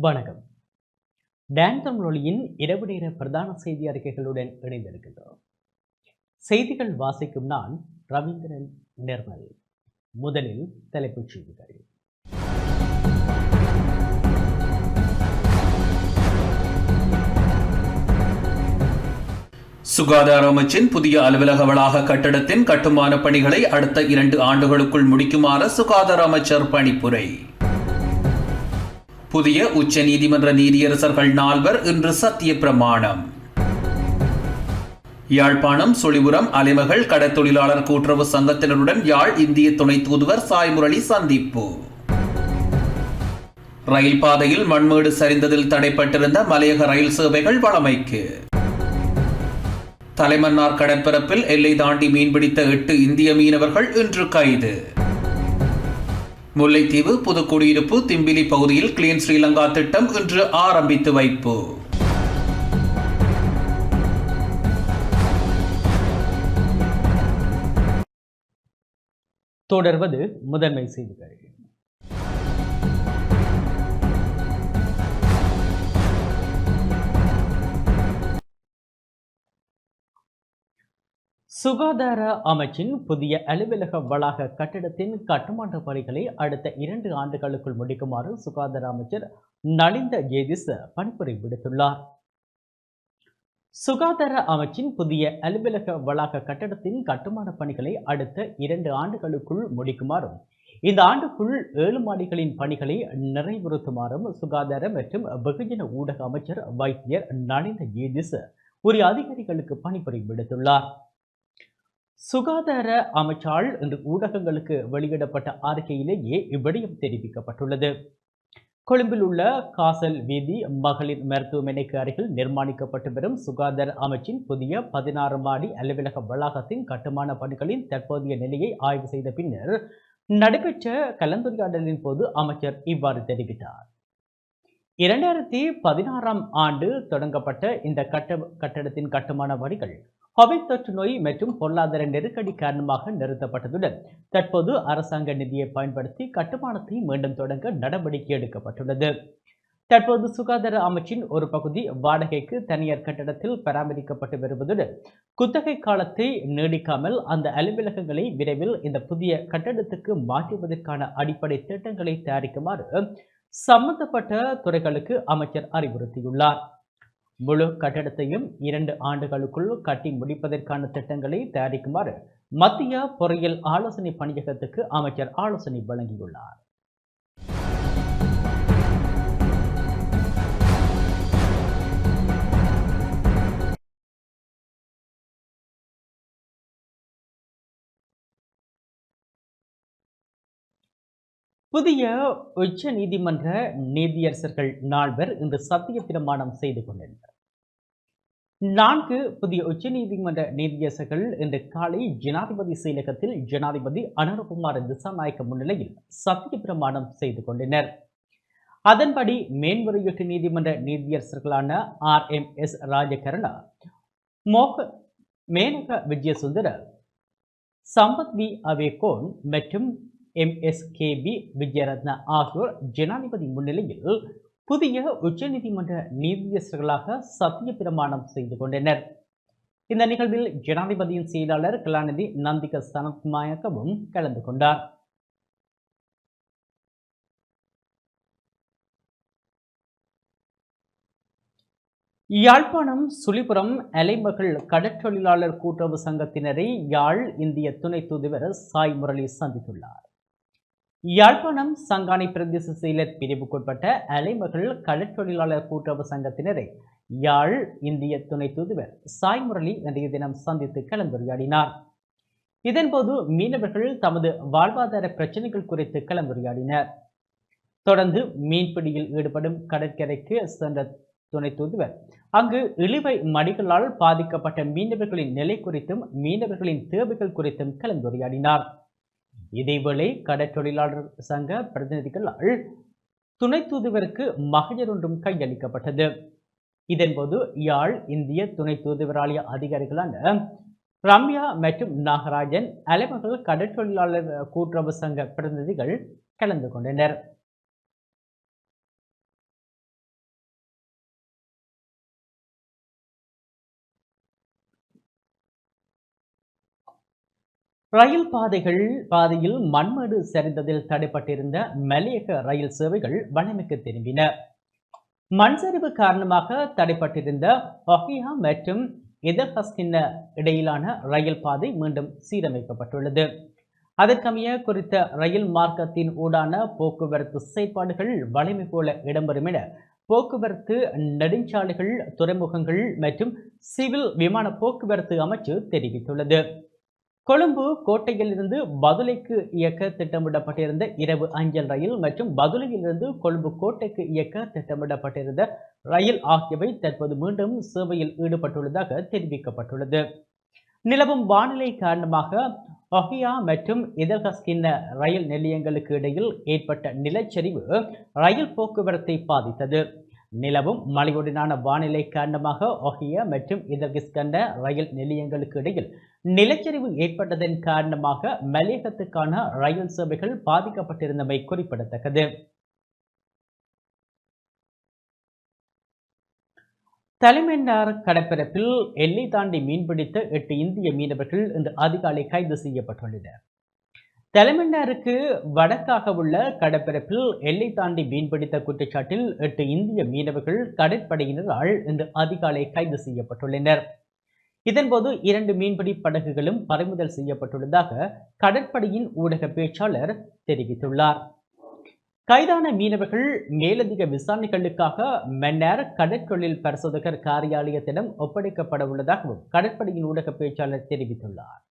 வணக்கம். டான் தமிழொலியின் இரவு நேர பிரதான செய்தி அறிக்கைகளுடன் இணைந்திருக்கின்றோம். செய்திகள் வாசிக்கும் நான் ரவீந்திரன் நிர்மல். முதலில் தலைப்புச் செய்திகள். சுகாதார அமைச்சின் புதிய அலுவலக வளாக கட்டடத்தின் கட்டுமான பணிகளை அடுத்த 2 ஆண்டுகளுக்குள் முடிக்குமாறு சுகாதார அமைச்சர் பணிப்புரை. புதிய உச்ச நீதிமன்ற நீதியரசர்கள் 4 இன்று சத்திய பிரமாணம். யாழ்ப்பாணம் சுழிபுரம் அலைமகள் கடற்தொழிலாளர் கூட்டுறவு சங்கத்தினருடன் யாழ் இந்திய துணை தூதுவர் சாய்முரளி சந்திப்பு. ரயில் பாதையில் மண்மேடு சரிந்ததில் தடைப்பட்டிருந்த மலையக ரயில் சேவைகள் வழமைக்கு. தலைமன்னார் கடற்பரப்பில் எல்லை தாண்டி மீன்பிடித்த 8 இந்திய மீனவர்கள் இன்று கைது. முல்லைத்தீவு புதுக்குடியிருப்பு திம்பிலி பகுதியில் கிளீன் ஸ்ரீலங்கா திட்டம் இன்று ஆரம்பித்து வைப்பு. தொடர்வது முதன்மை செய்திகள். சுகாதார அமைச்சின் புதிய அலுவலக வளாக கட்டிடத்தின் கட்டுமான பணிகளை அடுத்த 2 ஆண்டுகளுக்குள் முடிக்குமாறு சுகாதார அமைச்சர் நலிந்த ஜேதிஸ் பணிப்புரை விடுத்துள்ளார். சுகாதார அமைச்சின் புதிய அலுவலக வளாக கட்டடத்தின் கட்டுமான பணிகளை அடுத்த 2 ஆண்டுகளுக்குள் முடிக்குமாறும் இந்த ஆண்டுக்குள் 7 மாடிகளின் பணிகளை நிறைவுறுத்துமாறும் சுகாதார மற்றும் வெகுஜன ஊடக அமைச்சர் வைத்தியர் நலிந்த ஜேதிஸ் உரிய அதிகாரிகளுக்கு பணிப்புரை விடுத்துள்ளார். சுகாதார அமைச்சால் இன்று ஊடகங்களுக்கு வெளியிடப்பட்ட அறிக்கையிலேயே இவ்விடயம் தெரிவிக்கப்பட்டுள்ளது. கொழும்பில் உள்ள காசல் வீதி மகளிர் மருத்துவமனைக்கு அருகில் நிர்மாணிக்கப்பட்டு வரும் சுகாதார அமைச்சின் புதிய 16 மாடி அலுவலக வளாகத்தின் கட்டுமான பணிகளின் தற்போதைய நிலையை ஆய்வு செய்த பின்னர் நடைபெற்ற கலந்துரையாடலின் போது அமைச்சர் இவ்வாறு தெரிவித்தார். 2016ஆம் ஆண்டு தொடங்கப்பட்ட இந்த கட்டடத்தின் கட்டுமான பணிகள் கோவிட் தொற்று நோய் மற்றும் பொருளாதார நெருக்கடி காரணமாக நிறுத்தப்பட்டதுடன் தற்போது அரசாங்க நிதியை பயன்படுத்தி கட்டுமானத்தை மீண்டும் தொடங்க நடவடிக்கை எடுக்கப்பட்டுள்ளது. தற்போது சுகாதார அமைச்சின் ஒரு பகுதி வாடகைக்கு தனியார் கட்டடத்தில் பராமரிக்கப்பட்டு வருவதுடன் குத்தகை காலத்தை நீடிக்காமல் அந்த அலுவலகங்களை விரைவில் இந்த புதிய கட்டடத்துக்கு மாற்றுவதற்கான அடிப்படை திட்டங்களை தயாரிக்குமாறு சம்பந்தப்பட்ட துறைகளுக்கு அமைச்சர் அறிவுறுத்தியுள்ளார். முழு கட்டடத்தையும் 2 ஆண்டுகளுக்குள் கட்டி முடிப்பதற்கான திட்டங்களை தயாரிக்குமாறு மத்திய பொறியியல் ஆலோசனை பணியகத்துக்கு அமைச்சர் ஆலோசனை வழங்கியுள்ளார். புதிய உச்ச நீதிமன்ற நீதியரசர்கள் 4 இன்று சத்திய பிரமாணம் செய்து கொண்டனர். 4 புதிய உச்ச நீதிமன்ற நீதியரசர்கள் இன்று காலை ஜனாதிபதி செயலகத்தில் ஜனாதிபதி அனுரகுமார திசாநாயக்க முன்னிலையில் சத்திய பிரமாணம் செய்து கொண்டனர். அதன்படி மேன்முறையீட்டு நீதிமன்ற நீதியரசர்களான RMS ராஜகரணா, மேனக விஜயசுந்தர, சம்பத் வி அவேகோன் மற்றும் MSKB விஜயரத்ன ஆகியோர் ஜனாதிபதி முன்னிலையில் புதிய உச்ச நீதிமன்ற நீதியரசர்களாக சத்திய பிரமாணம் செய்து கொண்டனர். இந்த நிகழ்வில் ஜனாதிபதியின் செயலாளர் கலாநிதி நந்திக சனத்நாயக்கவும் கலந்து கொண்டார். யாழ்ப்பாணம் சுழிபுரம் அலைமகள் கடற்தொழிலாளர் கூட்டுறவு சங்கத்தினரை யாழ் இந்திய துணை தூதுவர் சாய்முரளி சந்தித்துள்ளார். யாழ்ப்பாணம் சங்கானை பிரதேச செயலர் பிரிவுக்குட்பட்ட அலைமகள் கடற்தொழிலாளர் கூட்டுறவு சங்கத்தினரை யாழ் இந்திய துணை தூதுவர் சாய்முரளி இன்றைய தினம் சந்தித்து கலந்துரையாடினார். இதன்போது மீனவர்கள் தமது வாழ்வாதார பிரச்சனைகள் குறித்து கலந்துரையாடினர். தொடர்ந்து மீன்பிடியில் ஈடுபடும் கடற்கரைக்கு சென்ற துணை தூதுவர் அங்கு இழிவை மடிகளால் பாதிக்கப்பட்ட மீனவர்களின் நிலை குறித்தும் மீனவர்களின் தேவைகள் குறித்தும் கலந்துரையாடினார். இதேவேளை கடற்தொழிலாளர் சங்க பிரதிநிதிகளால் துணை தூதுவருக்கு மகஜர் ஒன்றும் கையளிக்கப்பட்டது. இதன்போது யாழ் இந்திய துணை தூதுவராலய அதிகாரிகளான ரம்யா மற்றும் நாகராஜன், அலைமகள் கடற்தொழிலாளர் கூட்டுறவு சங்க பிரதிநிதிகள் கலந்து கொண்டனர். ரயில் பாதையில் மண்மேடு சரிந்ததில் தடைப்பட்டிருந்த மலையக ரயில் சேவைகள் வழமைக்கு திரும்பின. மண் சரிவு காரணமாக தடைப்பட்டிருந்த ஒஹியா மற்றும் இதர்ஹஸ்கின்ன இடையிலான ரயில் பாதை மீண்டும் சீரமைக்கப்பட்டுள்ளது. அதற்கமைய குறித்த ரயில் மார்க்கத்தின் ஊடான போக்குவரத்து செயற்பாடுகள் வழமை போல இடம்பெறும் என போக்குவரத்து, நெடுஞ்சாலைகள், துறைமுகங்கள் மற்றும் சிவில் விமான போக்குவரத்து அமைச்சு தெரிவித்துள்ளது. கொழும்பு கோட்டையிலிருந்து பதுளைக்கு இயக்க திட்டமிடப்பட்டிருந்த இரவு அஞ்சல் ரயில் மற்றும் பதுளையிலிருந்து கொழும்பு கோட்டைக்கு இயக்க திட்டமிடப்பட்டிருந்த ரயில் ஆகியவை தற்போது மீண்டும் சேவையில் ஈடுபட்டுள்ளதாக தெரிவிக்கப்பட்டுள்ளது. நிலவும் வானிலை காரணமாக ஒஹியா மற்றும் இதர்ஹஸ்கின்ன ரயில் நிலையங்களுக்கு இடையில் ஏற்பட்ட நிலச்சரிவு ரயில் போக்குவரத்தை பாதித்தது. நிலவும் மழையுடனான வானிலை காரணமாக ஒஹியா மற்றும் இதர்ஹஸ்கின்ன ரயில் நிலையங்களுக்கு இடையில் நிலச்சரிவு ஏற்பட்டதன் காரணமாக மலையகத்துக்கான ரயில் சேவைகள் பாதிக்கப்பட்டிருந்தமை குறிப்பிடத்தக்கது. தலைமன்னார் கடற்பரப்பில் எல்லை தாண்டி மீன்பிடித்த 8 இந்திய மீனவர்கள் இன்று அதிகாலை கைது செய்யப்பட்டுள்ளனர். தலைமன்னாருக்கு வடக்காக உள்ள கடற்பரப்பில் எல்லை தாண்டி மீன்பிடித்த குற்றச்சாட்டில் 8 இந்திய மீனவர்கள் கடற்படையினரால் இன்று அதிகாலை கைது செய்யப்பட்டுள்ளனர். இதன்போது 2 மீன்பிடி படகுகளும் பறிமுதல் செய்யப்பட்டுள்ளதாக கடற்படையின் ஊடக பேச்சாளர் தெரிவித்துள்ளார். கைதான மீனவர்கள் மேலதிக விசாரணைகளுக்காக மன்னார் கடற்தொழில் பரிசோதகர் காரியாலயத்திடம் ஒப்படைக்கப்பட உள்ளதாகவும் கடற்படையின் ஊடக பேச்சாளர் தெரிவித்துள்ளார்.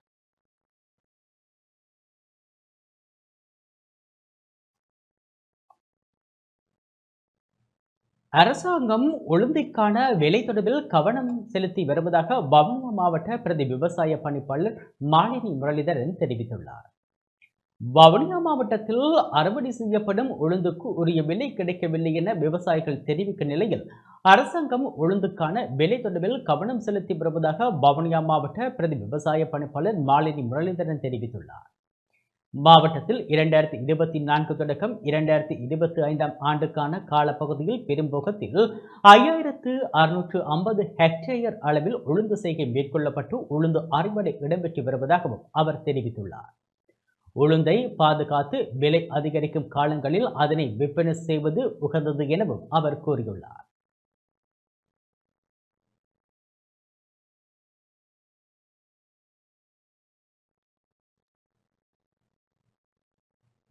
அரசாங்கம் உளுந்தைக்கான விலை தொடர்பில் கவனம் செலுத்தி வருவதாக வவுனியா மாவட்ட பிரதி விவசாய பணிப்பாளர் மாலினி முரளிதரன் தெரிவித்துள்ளார். வவுனியா மாவட்டத்தில் அறுவடை செய்யப்படும் உளுந்துக்கு உரிய விலை கிடைக்கவில்லை என விவசாயிகள் தெரிவிக்கும் நிலையில் அரசாங்கம் உளுந்துக்கான விலை தொடர்பில் கவனம் செலுத்தி வருவதாக வவுனியா மாவட்ட பிரதி விவசாய பணிப்பாளர் மாலினி முரளிதரன் தெரிவித்துள்ளார். மாவட்டத்தில் 2024 தொடக்கம் 2025 ஆண்டுக்கான காலப்பகுதியில் பெரும்போகத்தில் 5650 ஹெக்டேயர் அளவில் உளுந்து செய்கை மேற்கொள்ளப்பட்டு உளுந்து அறுவடை இடம்பெற்று வருவதாகவும் அவர் தெரிவித்துள்ளார். உளுந்தை பாதுகாத்து விலை அதிகரிக்கும் காலங்களில் அதனை விற்பனை செய்வது உகந்தது எனவும் அவர் கூறியுள்ளார்.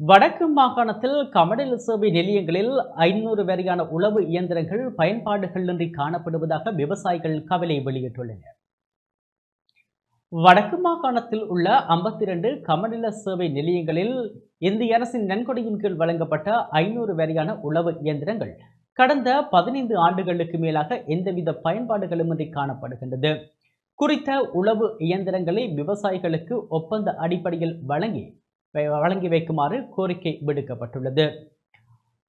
வடக்கு மாகாணத்தில் கமநல சேவை நிலையங்களில் 500 வரையான உழவு இயந்திரங்கள் பயன்பாடுகளின்றி காணப்படுவதாக விவசாயிகள் கவலை வெளியிட்டுள்ளனர். வடக்கு மாகாணத்தில் உள்ள 52 கமநல சேவை நிலையங்களில் இந்திய அரசின் நன்கொடையின் கீழ் வழங்கப்பட்ட 500 வரையான உழவு இயந்திரங்கள் கடந்த 15 ஆண்டுகளுக்கு மேலாக எந்தவித பயன்பாடுகளுமின்றி காணப்படுகின்றது. குறித்த உழவு இயந்திரங்களை விவசாயிகளுக்கு ஒப்பந்த அடிப்படையில் வழங்கி வைக்குமாறு கோரிக்கை விடுக்கப்பட்டுள்ளது.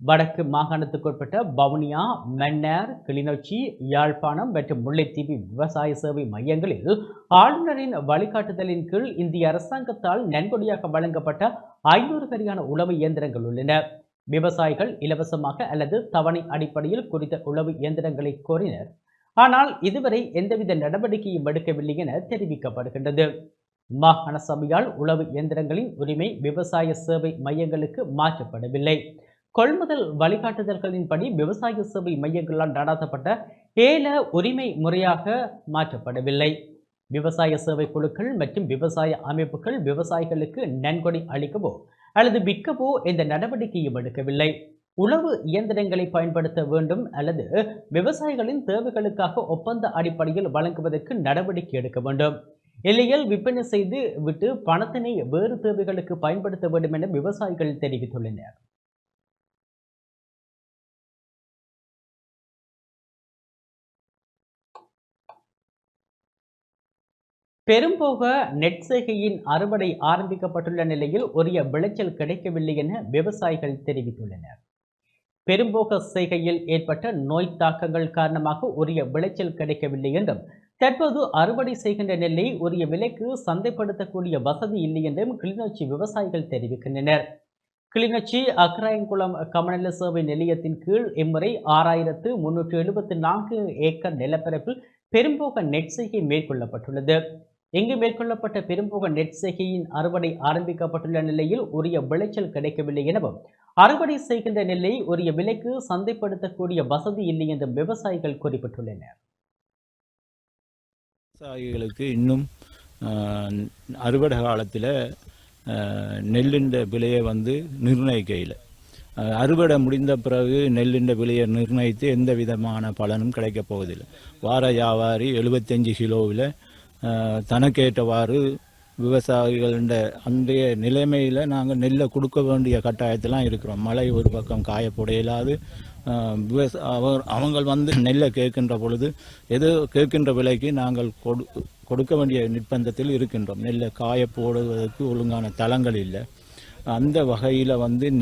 வடக்கு மாகாணத்துக்குட்பட்ட வவுனியா, மன்னார், கிளிநொச்சி, யாழ்ப்பாணம் மற்றும் முல்லைத்தீவு விவசாய சேவை மையங்களில் ஆளுநரின் வழிகாட்டுதலின் கீழ் இந்திய அரசாங்கத்தால் நன்கொடையாக வழங்கப்பட்ட 500 வரையான உழவு இயந்திரங்கள் உள்ளன. விவசாயிகள் இலவசமாக அல்லது தவணை அடிப்படையில் குறித்த உழவு இயந்திரங்களை கோரினர். ஆனால் இதுவரை எந்தவித நடவடிக்கையும் எடுக்கவில்லை என தெரிவிக்கப்படுகின்றது. மாகாண சபையால் உழவு இயந்திரங்களின் உரிமை விவசாய சேவை மையங்களுக்கு மாற்றப்படவில்லை. கொள்முதல் வழிகாட்டுதல்களின்படி விவசாய சேவை மையங்களால் நடாத்தப்பட்ட ஏல உரிமை முறையாக மாற்றப்படவில்லை. விவசாய சேவை குழுக்கள் மற்றும் விவசாய அமைப்புகள் விவசாயிகளுக்கு நன்கொடை அளிக்கவோ அல்லது விற்கவோ எந்த நடவடிக்கையும் எடுக்கவில்லை. உழவு இயந்திரங்களை பயன்படுத்த வேண்டும் அல்லது விவசாயிகளின் தேவைகளுக்காக ஒப்பந்த அடிப்படையில் வழங்குவதற்கு நடவடிக்கை எடுக்க வேண்டும். இல்லையில் விற்பனை செய்து விட்டு பணத்தினை வேறு தேவைகளுக்கு பயன்படுத்த வேண்டும் என விவசாயிகள் தெரிவித்துள்ளனர். பெரும்போக நெற்செய்கையின் அறுவடை ஆரம்பிக்கப்பட்டுள்ள நிலையில் உரிய விளைச்சல் கிடைக்கவில்லை என விவசாயிகள் தெரிவித்துள்ளனர். பெரும்போக செய்கையில் ஏற்பட்ட நோய் தாக்கங்கள் காரணமாக உரிய விளைச்சல் கிடைக்கவில்லை என்றும் தற்போது அறுவடை செய்கின்ற நெல்லை உரிய விலைக்கு சந்தைப்படுத்தக்கூடிய வசதி இல்லை என்றும் கிளிநொச்சி விவசாயிகள் தெரிவிக்கின்றனர். கிளிநொச்சி அக்கராயங்குளம் கமநல சேவை நிலையத்தின் கீழ் இம்முறை 6374 ஏக்கர் நிலப்பரப்பில் பெரும்போக நெற்செய்கை மேற்கொள்ளப்பட்டுள்ளது. இங்கு மேற்கொள்ளப்பட்ட பெரும்போக நெற் செய்கையின் அறுவடை ஆரம்பிக்கப்பட்டுள்ள நிலையில் உரிய விளைச்சல் கிடைக்கவில்லை எனவும் அறுவடை செய்கின்ற நெல்லை உரிய விலைக்கு சந்தைப்படுத்தக்கூடிய வசதி இல்லை என்றும் விவசாயிகள் குறிப்பிட்டுள்ளனர். விவசாயிகளுக்கு இன்னும் அறுவடை காலத்தில் நெல்லின் விலையை நிர்ணயிக்கையில் அறுவடை முடிந்த பிறகு நெல்லின் விலையை நிர்ணயித்து எந்த விதமான பலனும் கிடைக்கப் போவதில்லை. வார வியாபாரி 75 கிலோவில் தனக்கேற்றவாறு விவசாயிகள அன்றைய நிலைமையில் நாங்கள் நெல்லை கொடுக்க வேண்டிய கட்டாயத்திலாம் இருக்கிறோம். மழை ஒரு பக்கம் காயப்போட இயலாது. அவங்க நெல்லை கேட்கின்ற பொழுது ஏதோ கேட்கின்ற விலைக்கு நாங்கள் கொடுக்க வேண்டிய நிர்பந்தத்தில் இருக்கின்றோம். நெல்லை காய போடுவதற்கு ஒழுங்கான தளங்கள் இல்லை. அந்த வகையில்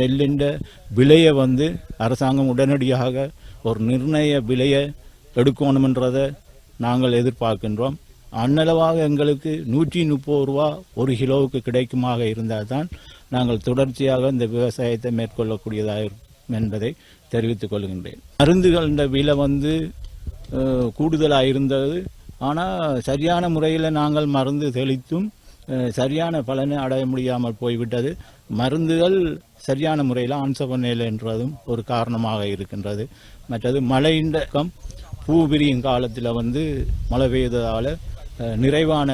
நெல்லின் விலையை அரசாங்கம் உடனடியாக ஒரு நிர்ணய விலையை எடுக்கணுமென்றதை நாங்கள் எதிர்பார்க்கின்றோம். அன்னளவாக எங்களுக்கு 130 ரூபா ஒரு கிலோவுக்கு கிடைக்குமாக இருந்தால் தான் நாங்கள் தொடர்ச்சியாக இந்த விவசாயத்தை மேற்கொள்ளக்கூடியதாக இருக்கும் என்பதை தெரிவித்துக் கொள்கின்றேன். மருந்துகளின் விலை கூடுதலாக இருந்தது. ஆனால் சரியான முறையில் நாங்கள் மருந்து தெளித்தும் சரியான பலனை அடைய முடியாமல் போய்விட்டது. மருந்துகள் சரியான முறையில் ஆன்சபனையில் என்றதும் ஒரு காரணமாக இருக்கின்றது. மற்றது மழையின் பூ விரியும் காலத்தில் மழை பெய்ததால் நிறைவான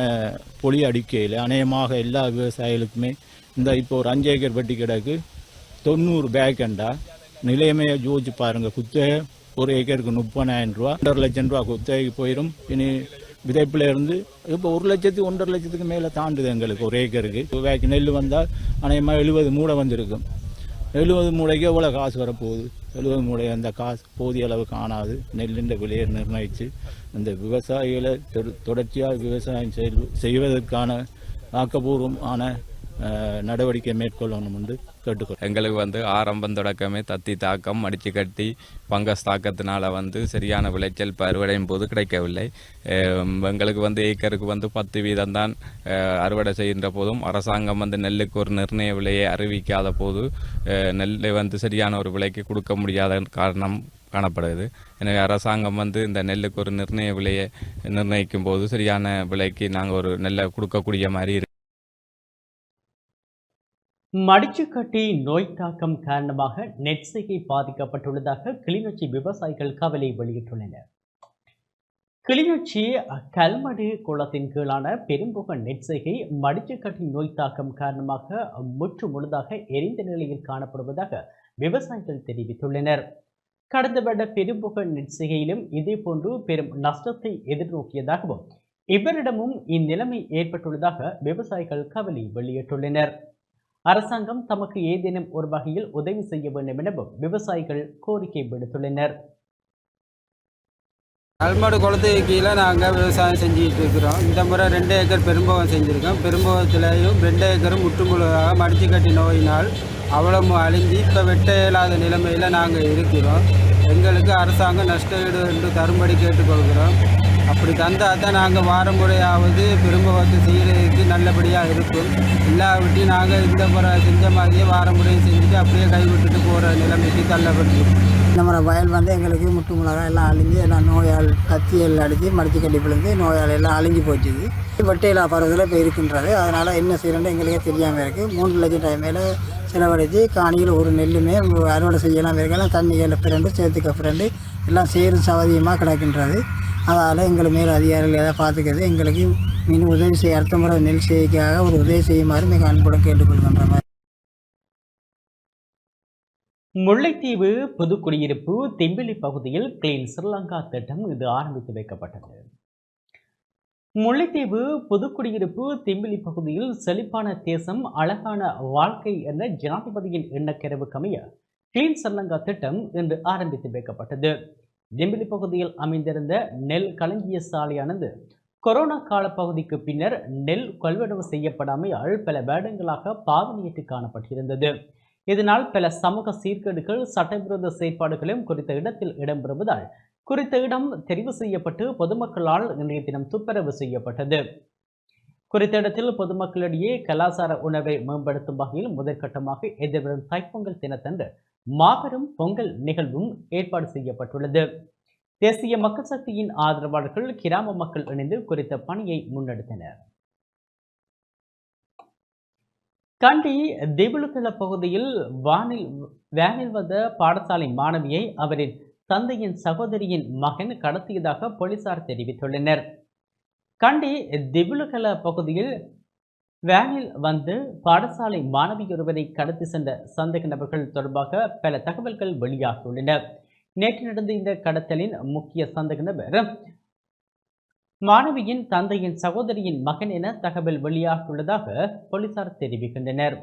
பொலி அடிக்கையில் அநேகமாக எல்லா விவசாயிகளுக்குமே இப்போ ஒரு 5 ஏக்கர் வெட்டி கிடக்கு 90 பேக்கண்டா நிலையமையை யோசிச்சு பாருங்கள். குத்தகை ஒரு ஏக்கருக்கு 30,000 ரூபா, 1,50,000 லட்சம் ரூபா குத்தகைக்கு போயிடும். இனி விதைப்பில் இருந்து இப்போ 1 லட்சத்து 1,50,000 லட்சத்துக்கு மேலே தாண்டுது எங்களுக்கு ஒரு ஏக்கருக்கு. வேக்கு நெல் வந்தால் அநேகமாக 70 மூடை வந்திருக்கும். 70 மூடைக்கு எவ்வளோ காசு வரப்போகுது? 70 மூடை அந்த காசு போதிய அளவு காணாது. நெல்லின் விலையை நிர்ணயித்து அந்த விவசாயிகளை தொடர்ச்சியாக விவசாயம் செய்வதற்கான ஆக்கப்பூர்வமான நடவடிக்கை மேற்கொள்ளணும் என்று கேட்டுக்கொள். எங்களுக்கு ஆரம்பம் தொடக்கமே தத்தி தாக்கம் அடித்து கட்டி பங்கஸ் தாக்கத்தினால சரியான விளைச்சல் அறுவடையும் போது கிடைக்கவில்லை. எங்களுக்கு ஏக்கருக்கு 10 வீதம் தான் அறுவடை செய்கின்ற போதும் அரசாங்கம் நெல்லுக்கு ஒரு நிர்ணய விலையை அறிவிக்காத போது நெல்லை சரியான ஒரு விலைக்கு கொடுக்க முடியாத காரணம் காணப்படுது. எனவே அரசாங்கம் இந்த நெல்லுக்கு ஒரு நிர்ணய விலையை நிர்ணயிக்கும் போது சரியான விலைக்கு நாங்கள் ஒரு நெல்லை கொடுக்கக்கூடிய மாதிரி. மடிச்சுக்கட்டி நோய் தாக்கம் காரணமாக நெற் செய்கை பாதிக்கப்பட்டுள்ளதாக கிளிநொச்சி விவசாயிகள் கவலை வெளியிட்டுள்ளனர். கிளிநொச்சி கல்மடு குளத்தின் கீழான பெரும்புக நெற் செய்கை மடிச்சுக்கட்டி நோய் தாக்கம் காரணமாக முற்று முழுதாக எரிந்த நிலையில் காணப்படுவதாக விவசாயிகள் தெரிவித்துள்ளனர். கடந்த வருட பெரும்புக நெற் செய்கையிலும் இதேபோன்று பெரும் நஷ்டத்தை எதிர்நோக்கியதாகவும் இவரிடமும் இந்நிலைமை ஏற்பட்டுள்ளதாக விவசாயிகள் கவலை வெளியிட்டுள்ளனர். அரசாங்கம் தமக்கு ஏதேனும் ஒரு வகையில் உதவி செய்ய வேண்டும் எனவும் விவசாயிகள் கோரிக்கை விடுத்துள்ளனர். கல்மடு குளத்துக்கு கீழே நாங்கள் விவசாயம் செஞ்சுக்கிட்டு இருக்கிறோம். இந்த முறை 2 ஏக்கர் பெரும்போகம் செஞ்சுருக்கோம். பெரும்போகத்திலையும் 2 ஏக்கரும் முற்றுமுழுதாக மடிச்சு கட்டி நோயினால் அவ்வளவு அழிஞ்சு இப்போ வெட்ட இயலாத நிலைமையில் நாங்கள் இருக்கிறோம். எங்களுக்கு அரசாங்கம் நஷ்ட ஈடு என்று தரும்படி கேட்டுக்கொள்கிறோம். அப்படி தந்தால் தான் நாங்கள் வாரம் முறையாவது பெரும்போகத்தை செய்கிறதுக்கு நல்லபடியாக இருக்கும். இல்லாவிட்டு நாங்கள் இந்த முறை செஞ்ச மாதிரியே வாரம் முறையும் செஞ்சுட்டு அப்படியே கைவிட்டுட்டு போகிற நிலைமைக்கு தள்ளப்பட்டிருக்கும். இந்த முறை வயல் எங்களுக்கு முட்டு மிளகாய் எல்லாம் அழிஞ்சு எல்லாம் நோயால் கத்தியல் அடித்து மடித்து கட்டி விழுந்து நோயால் எல்லாம் அழிஞ்சு போச்சுது. வெட்டையிலா பருவத்தில் இப்போ இருக்கின்றது. அதனால் என்ன செய்யணுன்னு எங்களுக்கே தெரியாமல் இருக்குது. 3 லட்சம் ரூபாய் மேலே செலவழித்து காணியில் ஒரு நெல்லுமே அறுவடை செய்யலாம் இருக்கலாம். தண்ணிகளில் பிறண்டு சேர்த்துக்க பிறண்டு எல்லாம் சேரும் சவதியமாக கிடக்கின்றது. அதால் எங்களை மேல் அதிகாரிகள் எதாவது பார்த்துக்கிறது எங்களுக்கு மீன் உதவி செய்ய அடுத்த முறை நெல் செய்திக்காக ஒரு உதவி செய்யுமாறு மிக அன்புடன் கேட்டுக்கொள்கின்ற மாதிரி. முல்லைத்தீவு புதுக்குடியிருப்பு திம்பிலி பகுதியில் கிளீன் ஸ்ரீலங்கா திட்டம் இது ஆரம்பித்து வைக்கப்பட்டது. முல்லைத்தீவு புதுக்குடியிருப்பு திம்பிலி பகுதியில் செழிப்பான தேசம் அழகான வாழ்க்கை என்ற ஜனாதிபதியின் எண்ணக்கருவுக்கமைய கிளீன் ஸ்ரீலங்கா திட்டம் இன்று ஆரம்பித்து வைக்கப்பட்டது. திம்பிலி பகுதியில் அமைந்திருந்த நெல் களஞ்சிய சாலையானது கொரோனா கால பகுதிக்கு பின்னர் நெல் கொள்வனவு செய்யப்படாமையால் பல வருடங்களாக பாவனையிட்டு காணப்பட்டிருந்தது. இதனால் பல சமூக சீர்கேடுகள் சட்டவிரோத செயற்பாடுகளும் குறித்த இடத்தில் இடம்பெறுவதால் குறித்த இடம் தெரிவு செய்யப்பட்டு பொதுமக்களால் இன்றைய தினம் துப்புரவு செய்யப்பட்டது. குறித்த இடத்தில் பொதுமக்களிடையே கலாச்சார உணர்வை மேம்படுத்தும் வகையில் முதற்கட்டமாக எதிர்வரும் தைப்பொங்கல் தினத்தன்று மாபெரும் பொங்கல் நிகழ்வும் ஏற்பாடு செய்யப்பட்டுள்ளது. தேசிய மக்கள் சக்தியின் ஆதரவாளர்கள் கிராம மக்கள் இணைந்து குறித்த பணியை முன்னெடுத்தனர். கண்டி திபுலுக்கல பகுதியில் வேனில் வந்த பாடசாலை மாணவியை அவரின் தந்தையின் சகோதரியின் மகன் கடத்தியதாக போலீசார் தெரிவித்துள்ளனர். கண்டி திபுலுக்கல பகுதியில் வேனில் வந்து பாடசாலை மாணவியொருவரை கடத்தி சென்ற சந்தேக நபர்கள் தொடர்பாக பல தகவல்கள் வெளியாகியுள்ளன. நேற்று நடந்த இந்த கடத்தலின் முக்கிய சந்தேக நபர் மாணவியின் தந்தையின் சகோதரியின் மகன் என தகவல் வெளியாகியுள்ளதாக போலீசார் தெரிவிக்கின்றனர்.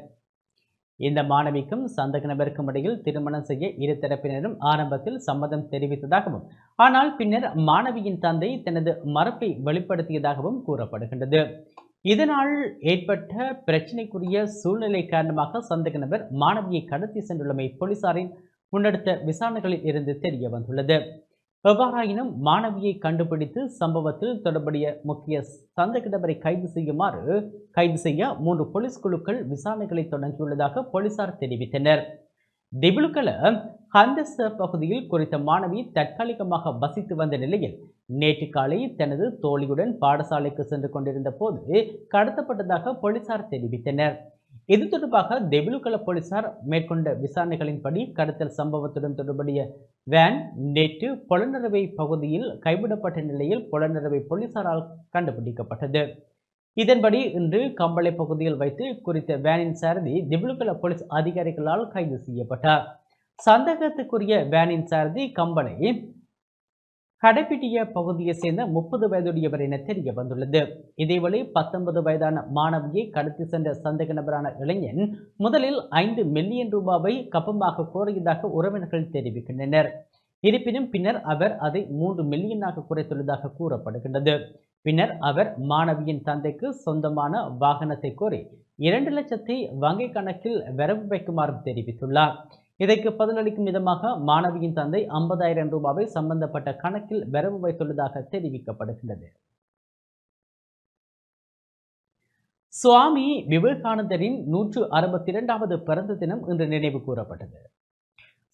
இந்த மாணவிக்கும் சந்தேக நபருக்கும் இடையில் திருமணம் செய்ய இரு தரப்பினரும் ஆரம்பத்தில் சம்மதம் தெரிவித்ததாகவும், ஆனால் பின்னர் மாணவியின் தந்தை தனது மறுப்பை வெளிப்படுத்தியதாகவும் கூறப்படுகின்றது. இதனால் ஏற்பட்ட பிரச்சினைக்குரிய சூழ்நிலை காரணமாக சந்தேக நபர் மாணவியை கடத்தி சென்றுள்ளமை போலீசாரின் முன்னெடுத்த விசாரணைகளில் இருந்து தெரிய வந்துள்ளது. எவ்வாறாயினும் மாணவியை கண்டுபிடித்து சம்பவத்தில் தொடர்புடைய முக்கிய சந்தேக நபரை கைது செய்ய 3 போலீஸ் குழுக்கள் விசாரணைகளை தொடங்கியுள்ளதாக போலீசார் தெரிவித்தனர். திபுலுக்கல ஹந்தஸ் பகுதியில் குறித்த மாணவி தற்காலிகமாக வசித்து வந்த நிலையில் நேற்று காலை தனது தோழியுடன் பாடசாலைக்கு சென்று கொண்டிருந்த போது கடத்தப்பட்டதாக போலீசார் தெரிவித்தனர். இது தொடர்பாக திபுலுக்கல போலீசார் மேற்கொண்ட விசாரணைகளின்படி கடத்தல் சம்பவத்துடன் தொடர்புடைய வேன் நேற்று பொலனறுவை பகுதியில் கைவிடப்பட்ட நிலையில் பொலனறுவை போலீசாரால் கண்டுபிடிக்கப்பட்டது. இதன்படி இன்று கம்பளை பகுதியில் வைத்து குறித்த வேனின் சாரதி திபுலுக்கல போலீஸ் அதிகாரிகளால் கைது செய்யப்பட்டார். சந்தேகத்துக்குரிய வேனின் சாரதி கம்பளை கடைப்பிட்டிய பகுதியை சேர்ந்த 30 வயதுடையவர் என தெரிய வந்துள்ளது. இதேவேளை 19 வயதான மாணவியை கடத்தி சென்ற சந்தேக நபரான இளைஞன் முதலில் 5 மில்லியன் ரூபாவை கப்பமாக கோரியதாக உறவினர்கள் தெரிவிக்கின்றனர். இருப்பினும் பின்னர் அவர் அதை 3 மில்லியனாக குறைத்துள்ளதாக கூறப்படுகின்றது. பின்னர் அவர் மாணவியின் தந்தைக்கு சொந்தமான வாகனத்தை கோரி 2 லட்சத்தை வங்கி கணக்கில் வரவு வைக்குமாறு தெரிவித்துள்ளார். இதற்கு பதிலளிக்கும் விதமாக மாணவியின் தந்தை 50,000 ரூபாவை சம்பந்தப்பட்ட கணக்கில் வரவு வைத்துள்ளதாக தெரிவிக்கப்படுகின்றது. சுவாமி விவேகானந்தரின் 162வது பிறந்த தினம் இன்று நினைவு கூறப்பட்டது.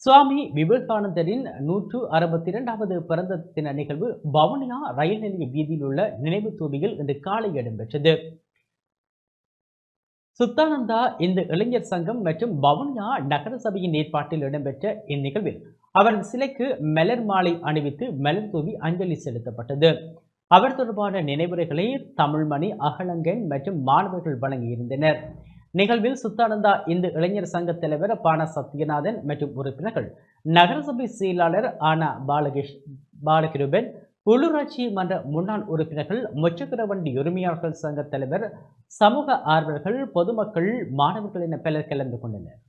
சுவாமி விவேகானந்தரின் 162வது பிறந்த தின நிகழ்வு வவுனியா ரயில் நிலைய வீதியில் உள்ள நினைவு தூபியில் இன்று காலை இடம்பெற்றது. சுத்தானந்தா இந்து இளைஞர் சங்கம் மற்றும் வவுனியா நகர சபையின் ஏற்பாட்டில் இடம்பெற்ற இந்நிகழ்வில் அவரது சிலைக்கு மலர் மாலை அணிவித்து மலர் தூவி அஞ்சலி செலுத்தப்பட்டது. அவர் தொடர்பான நினைவுரைகளை தமிழ்மணி, அகலங்கன் மற்றும் மாணவர்கள் வழங்கியிருந்தனர். நிகழ்வில் சுத்தானந்தா இந்து இளைஞர் சங்க தலைவர் பான சத்யநாதன் மற்றும் உறுப்பினர்கள், நகரசபை செயலாளர் ஆனா பாலகிருபன், உள்ளூராட்சி மன்ற முன்னாள் உறுப்பினர்கள், மொச்சக்கரவண்டி உரிமையாளர்கள் சங்க தலைவர், சமூக ஆர்வலர்கள், பொதுமக்கள், மாணவர்கள் என பலர் கலந்து கொண்டனர்.